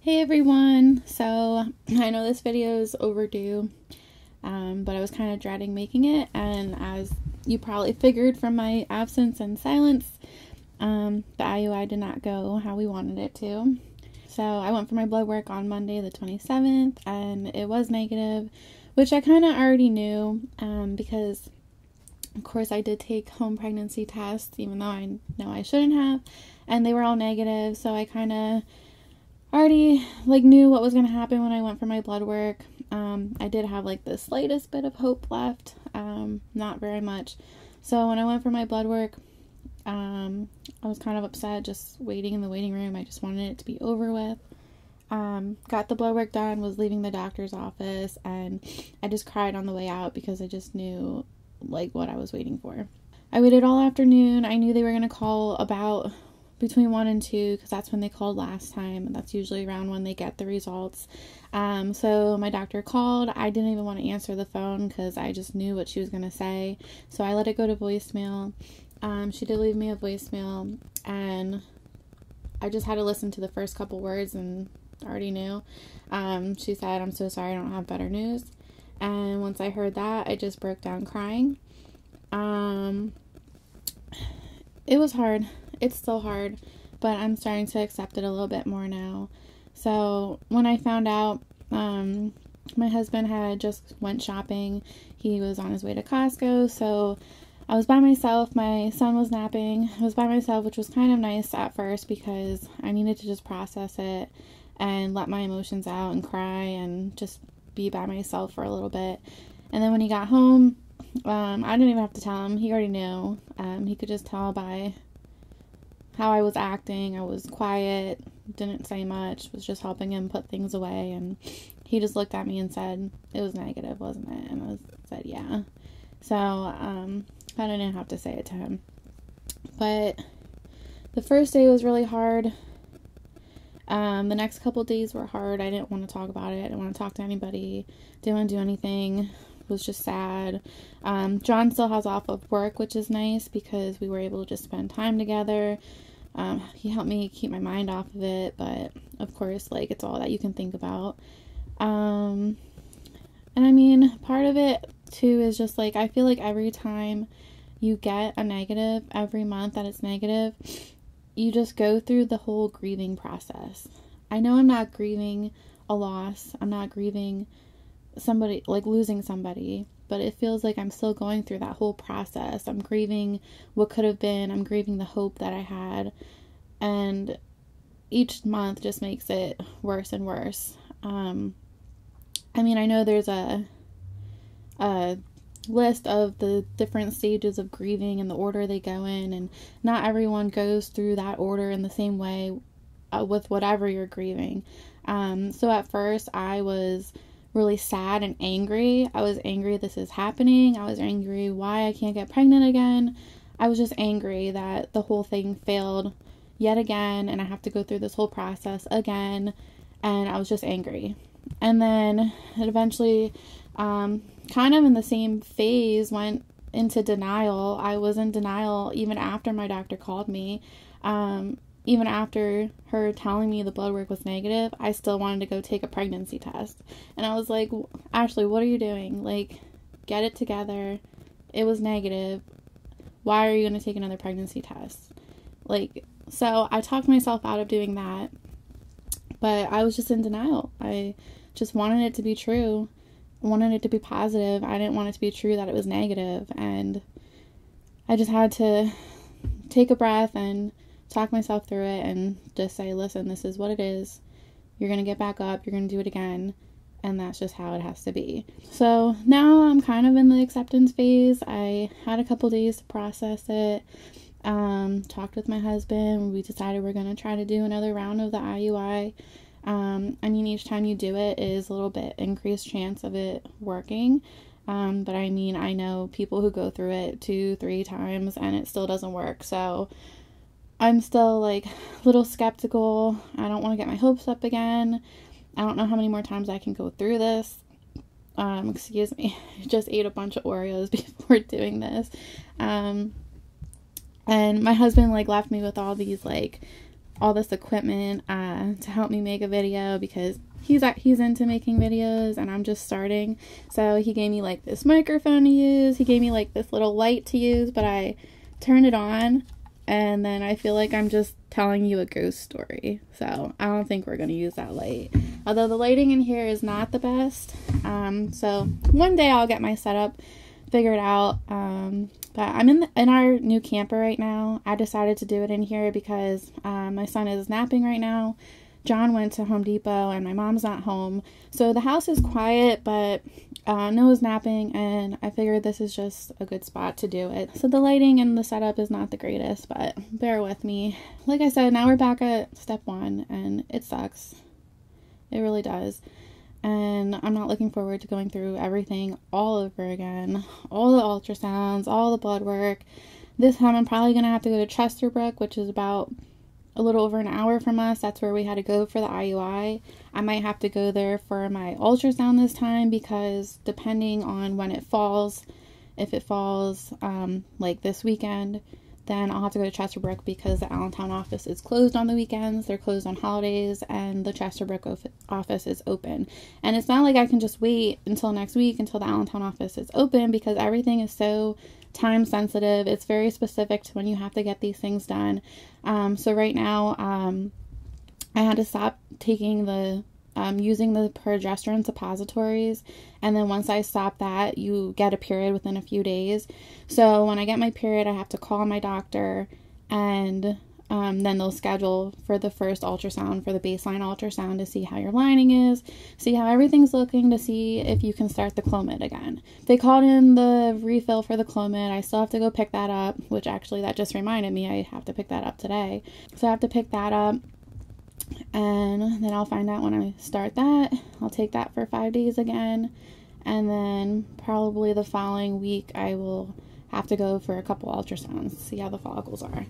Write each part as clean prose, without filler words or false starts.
Hey everyone! So, I know this video is overdue, but I was kind of dreading making it, and as you probably figured from my absence and silence, the IUI did not go how we wanted it to. So, I went for my blood work on Monday the 27th, and it was negative, which I kind of already knew, because, of course, I did take home pregnancy tests, even though I know I shouldn't have, and they were all negative, so I kind of already knew what was going to happen when I went for my blood work. I did have the slightest bit of hope left, not very much. So when I went for my blood work, I was kind of upset just waiting in the waiting room. I just wanted it to be over with. Got the blood work done, was leaving the doctor's office, and I just cried on the way out because I just knew what I was waiting for. I waited all afternoon. I knew they were going to call about between 1 and 2 because that's when they called last time, and that's usually around when they get the results. So my doctor called. I didn't even want to answer the phone because I just knew what she was going to say, so I let it go to voicemail. She did leave me a voicemail, and I just had to listen to the first couple words and already knew. She said, "I'm so sorry, I don't have better news." And once I heard that, I just broke down crying. It was hard. It's still hard, but I'm starting to accept it a little bit more now. So when I found out, my husband had just went shopping. He was on his way to Costco, so I was by myself. My son was napping. I was by myself, which was kind of nice at first because I needed to just process it and let my emotions out and cry and just be by myself for a little bit. And then when he got home, I didn't even have to tell him. He already knew. He could just tell by how I was acting. I was quiet, didn't say much, was just helping him put things away, and he just looked at me and said, "It was negative, wasn't it?" And I said, "Yeah." So, I didn't have to say it to him. But the first day was really hard. The next couple days were hard. I didn't want to talk about it. I didn't want to talk to anybody. Didn't want to do anything. Was just sad. John still has off of work, which is nice because we were able to just spend time together. He helped me keep my mind off of it, but of course, it's all that you can think about. And I mean, part of it too is just I feel like every time you get a negative, every month that it's negative, you just go through the whole grieving process. I know I'm not grieving a loss. I'm not grieving somebody, losing somebody, but it feels like I'm still going through that whole process. I'm grieving what could have been. I'm grieving the hope that I had, and each month just makes it worse and worse. I mean, I know there's a list of the different stages of grieving and the order they go in, and not everyone goes through that order in the same way with whatever you're grieving. So at first I was really sad and angry. I was angry this is happening. I was angry why I can't get pregnant again. I was just angry that the whole thing failed yet again, and I have to go through this whole process again, and I was just angry. And then it eventually, kind of in the same phase, went into denial. I was in denial even after my doctor called me. Even after her telling me the blood work was negative, I still wanted to go take a pregnancy test. And I was like, "Ashley, what are you doing? Get it together. It was negative. Why are you going to take another pregnancy test?" So I talked myself out of doing that. But I was just in denial. I just wanted it to be true. I wanted it to be positive. I didn't want it to be true that it was negative. And I just had to take a breath and talk myself through it and just say, "Listen, this is what it is. You're going to get back up. You're going to do it again. And that's just how it has to be." So now I'm kind of in the acceptance phase. I had a couple days to process it. Talked with my husband. We decided we're going to try to do another round of the IUI. I mean, each time you do it is a little bit increased chance of it working. But I mean, I know people who go through it 2-3 times and it still doesn't work. So I'm still a little skeptical. I don't want to get my hopes up again. I don't know how many more times I can go through this. Excuse me. I just ate a bunch of Oreos before doing this. And my husband left me with all these all this equipment to help me make a video, because he's into making videos and I'm just starting. So he gave me like this microphone to use. He gave me like this little light to use, but I turned it on and then I feel like I'm just telling you a ghost story. So I don't think we're going to use that light. Although the lighting in here is not the best. So one day I'll get my setup figured out. But I'm in our new camper right now. I decided to do it in here because my son is napping right now. John went to Home Depot and my mom's not home. So the house is quiet, but Noah's napping, and I figured this is just a good spot to do it. So the lighting and the setup is not the greatest, but bear with me. Like I said, now we're back at step 1, and it sucks. It really does. And I'm not looking forward to going through everything all over again. All the ultrasounds, all the blood work. This time I'm probably going to have to go to Chesterbrook, which is about a little over an hour from us. That's where we had to go for the IUI. I might have to go there for my ultrasound this time, because depending on when it falls, if it falls like this weekend, then I'll have to go to Chesterbrook, because the Allentown office is closed on the weekends. They're closed on holidays, and the Chesterbrook office is open. And it's not like I can just wait until next week until the Allentown office is open, because everything is so time sensitive. It's very specific to when you have to get these things done. So right now, I had to stop taking using the progesterone suppositories, and then once I stop that, you get a period within a few days. So when I get my period, I have to call my doctor, and then they'll schedule for the first ultrasound, for the baseline ultrasound, to see how your lining is, see how everything's looking, to see if you can start the Clomid again. They called in the refill for the Clomid. I still have to go pick that up, which actually that just reminded me I have to pick that up today. So I have to pick that up, and then I'll find out when I start that. I'll take that for 5 days again, and then probably the following week I will have to go for a couple ultrasounds, see how the follicles are.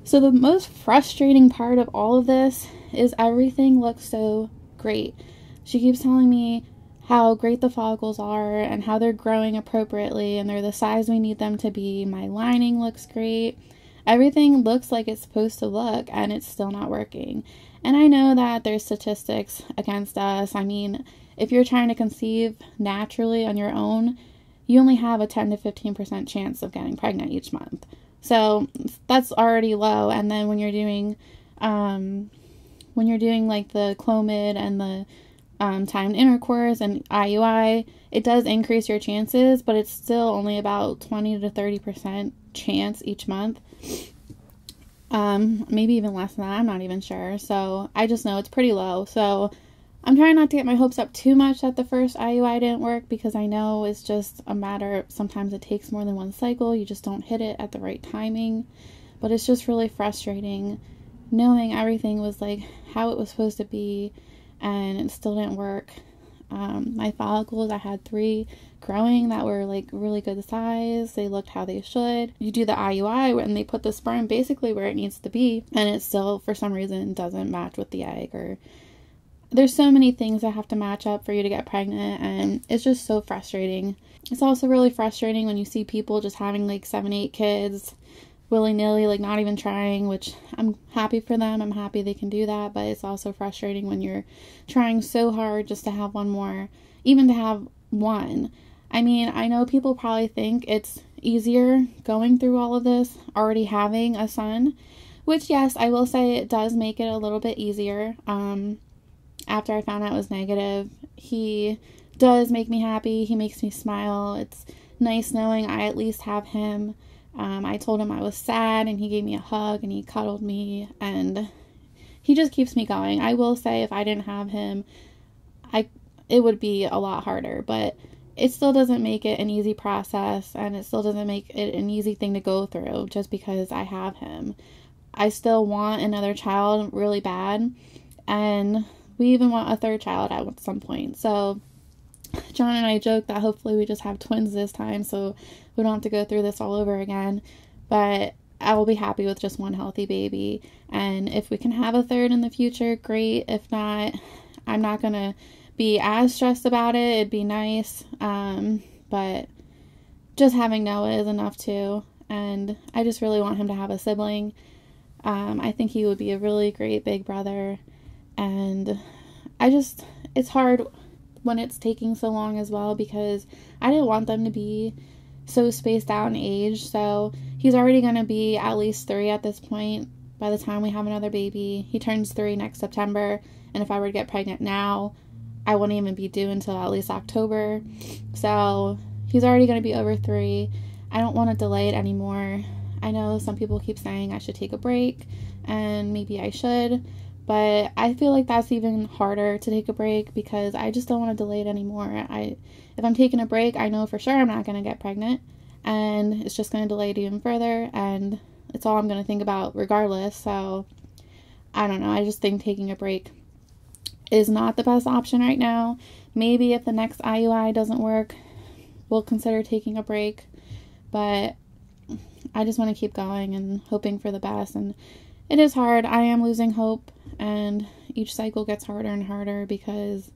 So the most frustrating part of all of this is everything looks so great. She keeps telling me how great the follicles are and how they're growing appropriately and they're the size we need them to be. My lining looks great. Everything looks like it's supposed to look, and it's still not working. And I know that there's statistics against us. I mean, if you're trying to conceive naturally on your own, you only have a 10 to 15% chance of getting pregnant each month. So that's already low. And then when you're doing like the Clomid and the timed intercourse and IUI, it does increase your chances, but it's still only about 20 to 30% chance each month. Maybe even less than that. I'm not even sure. So I just know it's pretty low. So I'm trying not to get my hopes up too much that the first IUI didn't work, because I know it's just a matter, sometimes it takes more than one cycle. You just don't hit it at the right timing. But it's just really frustrating knowing everything was like how it was supposed to be, and it still didn't work. My follicles, I had 3 growing that were like really good size. They looked how they should. You do the IUI and they put the sperm basically where it needs to be, and it still for some reason doesn't match with the egg, or there's so many things that have to match up for you to get pregnant, and it's just so frustrating. It's also really frustrating when you see people just having like 7, 8 kids willy-nilly, like not even trying, which I'm happy for them. I'm happy they can do that, but it's also frustrating when you're trying so hard just to have one more, even to have one. I mean, I know people probably think it's easier going through all of this, already having a son, which yes, I will say it does make it a little bit easier. After I found out it was negative, he does make me happy. He makes me smile. It's nice knowing I at least have him. I told him I was sad, and he gave me a hug, and he cuddled me, and he just keeps me going. I will say if I didn't have him, it would be a lot harder, but it still doesn't make it an easy process, and it still doesn't make it an easy thing to go through just because I have him. I still want another child really bad, and we even want a 3rd child at some point. So John and I joke that hopefully we just have twins this time, so we don't have to go through this all over again. But I will be happy with just one healthy baby. And if we can have a 3rd in the future, great. If not, I'm not going to be as stressed about it. It'd be nice. But just having Noah is enough too. And I just really want him to have a sibling. I think he would be a really great big brother. And it's hard when it's taking so long as well, because I didn't want them to be so spaced out in age. So he's already going to be at least 3 at this point by the time we have another baby. He turns 3 next September, and if I were to get pregnant now, I wouldn't even be due until at least October. So he's already going to be over 3. I don't want to delay it anymore. I know some people keep saying I should take a break, and maybe I should, but I feel like that's even harder to take a break, because I just don't want to delay it anymore. If I'm taking a break, I know for sure I'm not going to get pregnant, and it's just going to delay it even further, and it's all I'm going to think about regardless. So I don't know. I just think taking a break is not the best option right now. Maybe if the next IUI doesn't work, we'll consider taking a break, but I just want to keep going and hoping for the best. And it is hard. I am losing hope, and each cycle gets harder and harder, because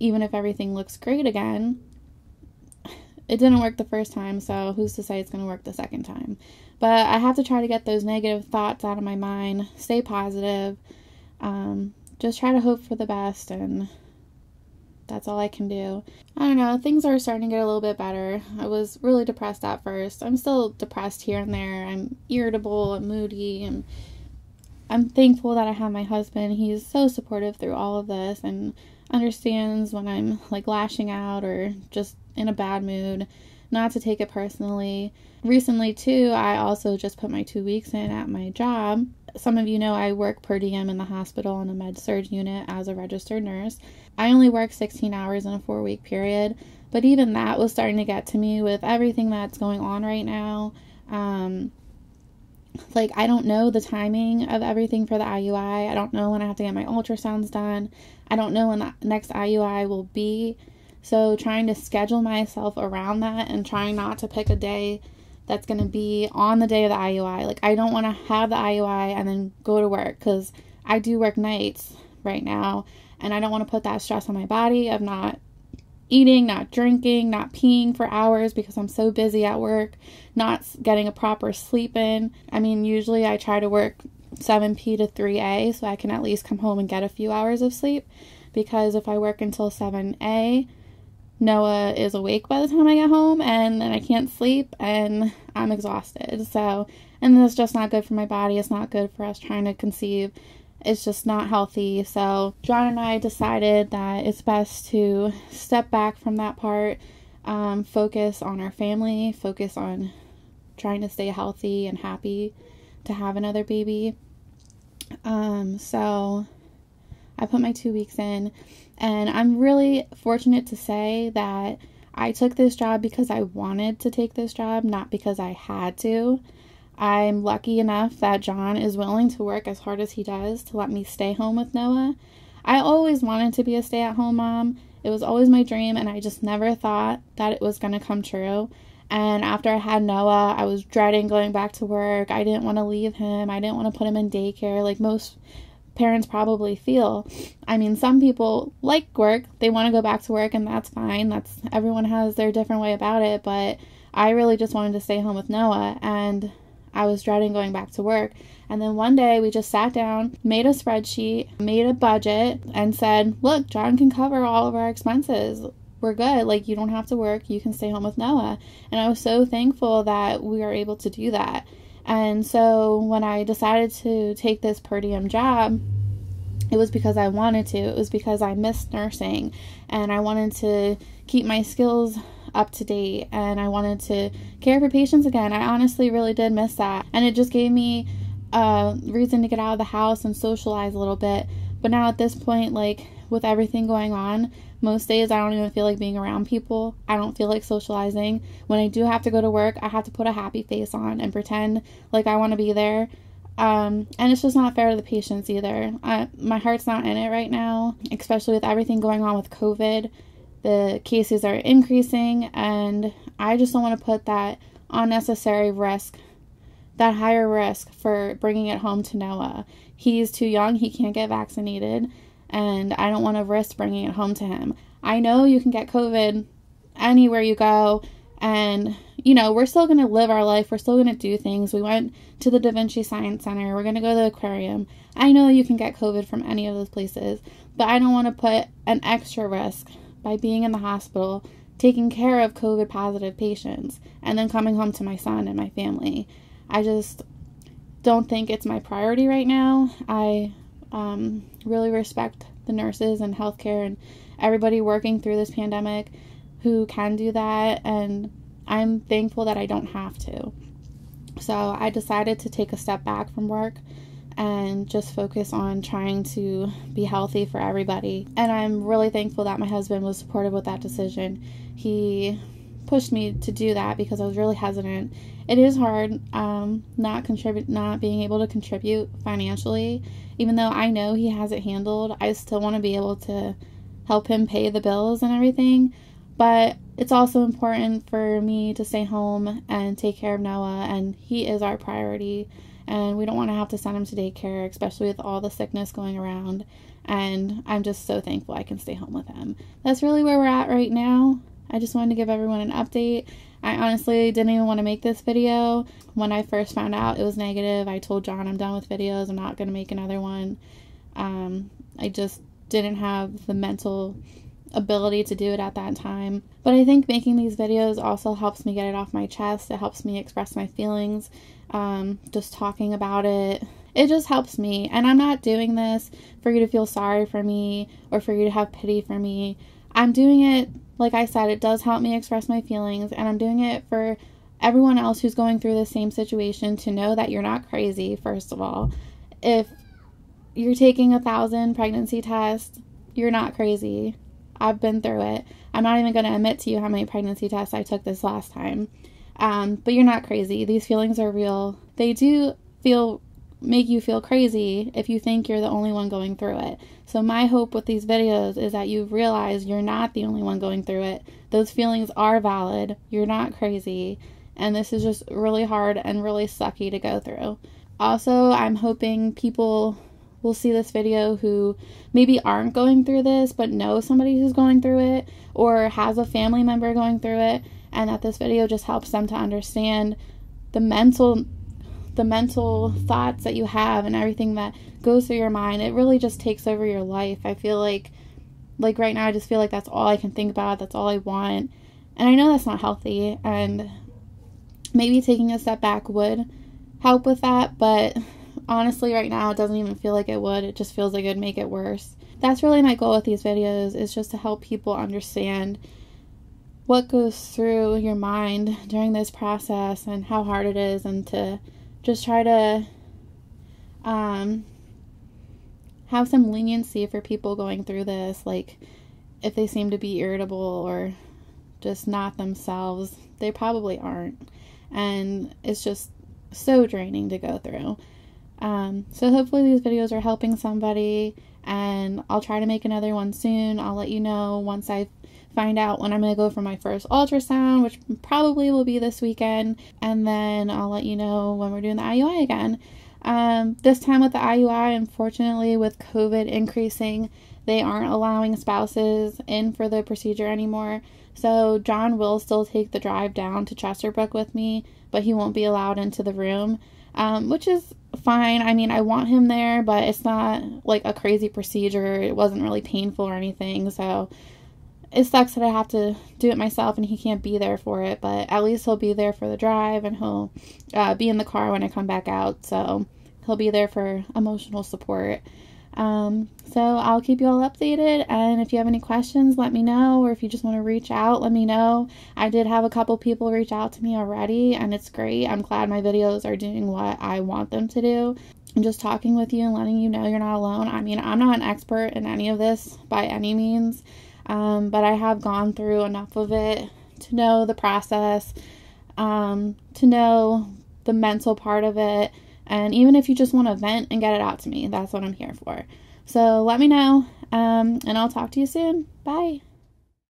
even if everything looks great again, it didn't work the first time, so who's to say it's going to work the second time? But I have to try to get those negative thoughts out of my mind, stay positive, just try to hope for the best, and that's all I can do. I don't know, things are starting to get a little bit better. I was really depressed at first. I'm still depressed here and there. I'm irritable and moody, and I'm thankful that I have my husband. He's so supportive through all of this and understands when I'm like lashing out or just in a bad mood, not to take it personally. Recently too, I also just put my 2 weeks in at my job. Some of you know I work per diem in the hospital in a med-surg unit as a registered nurse. I only work 16 hours in a 4-week period, but even that was starting to get to me with everything that's going on right now. I don't know the timing of everything for the IUI. I don't know when I have to get my ultrasounds done. I don't know when the next IUI will be. So trying to schedule myself around that and trying not to pick a day that's going to be on the day of the IUI. I don't want to have the IUI and then go to work, because I do work nights right now, and I don't want to put that stress on my body of not eating, not drinking, not peeing for hours because I'm so busy at work, not getting a proper sleep in. I mean, usually I try to work 7 p to 3 a so I can at least come home and get a few hours of sleep, because if I work until 7 a, Noah is awake by the time I get home, and then I can't sleep, and I'm exhausted. So, and that's just not good for my body. It's not good for us trying to conceive. It's just not healthy. So John and I decided that it's best to step back from that part, focus on our family, focus on trying to stay healthy and happy to have another baby. So I put my 2 weeks in, and I'm really fortunate to say that I took this job because I wanted to take this job, not because I had to. I'm lucky enough that John is willing to work as hard as he does to let me stay home with Noah. I always wanted to be a stay-at-home mom. It was always my dream, and I just never thought that it was going to come true. And after I had Noah, I was dreading going back to work. I didn't want to leave him. I didn't want to put him in daycare like most parents probably feel. I mean, some people like work. They want to go back to work, and that's fine. Everyone has their different way about it, but I really just wanted to stay home with Noah, and I was dreading going back to work. And then one day we just sat down, made a spreadsheet, made a budget, and said, look, John can cover all of our expenses. We're good. You don't have to work. You can stay home with Noah. And I was so thankful that we were able to do that. And so when I decided to take this per diem job, it was because I wanted to. It was because I missed nursing, and I wanted to keep my skills up to date, and I wanted to care for patients again. I honestly really did miss that, and it just gave me a reason to get out of the house and socialize a little bit. But now at this point, with everything going on, most days I don't even feel like being around people. I don't feel like socializing. When I do have to go to work, I have to put a happy face on and pretend like I want to be there. And it's just not fair to the patients either. My heart's not in it right now, especially with everything going on with COVID. The cases are increasing, and I just don't want to put that unnecessary risk, that higher risk for bringing it home to Noah. He's too young. He can't get vaccinated, and I don't want to risk bringing it home to him. I know you can get COVID anywhere you go, And, you know, we're still going to live our life. We're still going to do things. We went to the Da Vinci Science Center. We're going to go to the aquarium. I know you can get COVID from any of those places, but I don't want to put an extra risk by being in the hospital, taking care of COVID positive patients, and then coming home to my son and my family. I just don't think it's my priority right now. I really respect the nurses and healthcare and everybody working through this pandemic who can do that, and I'm thankful that I don't have to. So I decided to take a step back from work and just focus on trying to be healthy for everybody. And I'm really thankful that my husband was supportive with that decision. He pushed me to do that because I was really hesitant. It is hard not being able to contribute financially. Even though I know he has it handled, I still want to be able to help him pay the bills and everything. But it's also important for me to stay home and take care of Noah, and he is our priority, and we don't want to have to send him to daycare, especially with all the sickness going around, and I'm just so thankful I can stay home with him. That's really where we're at right now. I just wanted to give everyone an update. I honestly didn't even want to make this video. When I first found out it was negative, I told John I'm done with videos. I'm not going to make another one. I just didn't have the mental ability to do it at that time. But I think making these videos also helps me get it off my chest. It helps me express my feelings. Just talking about it, it just helps me. And I'm not doing this for you to feel sorry for me or for you to have pity for me. I'm doing it, like I said, it does help me express my feelings, and I'm doing it for everyone else who's going through the same situation to know that you're not crazy, first of all. If you're taking 1,000 pregnancy tests, you're not crazy. I've been through it. I'm not even going to admit to you how many pregnancy tests I took this last time. But you're not crazy. These feelings are real. They do make you feel crazy if you think you're the only one going through it. So my hope with these videos is that you realize you're not the only one going through it. Those feelings are valid. You're not crazy. And this is just really hard and really sucky to go through. Also, I'm hoping people will see this video who maybe aren't going through this but know somebody who's going through it or has a family member going through it, and that this video just helps them to understand the mental thoughts that you have and everything that goes through your mind. It really just takes over your life. I feel like right now I just feel like that's all I can think about, that's all I want, and I know that's not healthy, and maybe taking a step back would help with that, but honestly, right now, it doesn't even feel like it would. It just feels like it would make it worse. That's really my goal with these videos, is just to help people understand what goes through your mind during this process and how hard it is, and to just try to have some leniency for people going through this. Like, if they seem to be irritable or just not themselves, they probably aren't. And it's just so draining to go through. So hopefully these videos are helping somebody, and I'll try to make another one soon. I'll let you know once I find out when I'm going to go for my first ultrasound, which probably will be this weekend, and then I'll let you know when we're doing the IUI again. This time with the IUI, unfortunately, with COVID increasing, they aren't allowing spouses in for the procedure anymore. So John will still take the drive down to Chesterbrook with me, but he won't be allowed into the room, which is fine. I mean, I want him there, but it's not like a crazy procedure. It wasn't really painful or anything, so it sucks that I have to do it myself and he can't be there for it, but at least he'll be there for the drive, and he'll be in the car when I come back out, so he'll be there for emotional support. So I'll keep you all updated, and if you have any questions, let me know, or if you just want to reach out, let me know. I did have a couple people reach out to me already, and it's great. I'm glad my videos are doing what I want them to do, and just talking with you and letting you know you're not alone. I mean, I'm not an expert in any of this by any means, but I have gone through enough of it to know the process, to know the mental part of it. And even if you just want to vent and get it out to me, that's what I'm here for. So let me know, and I'll talk to you soon. Bye.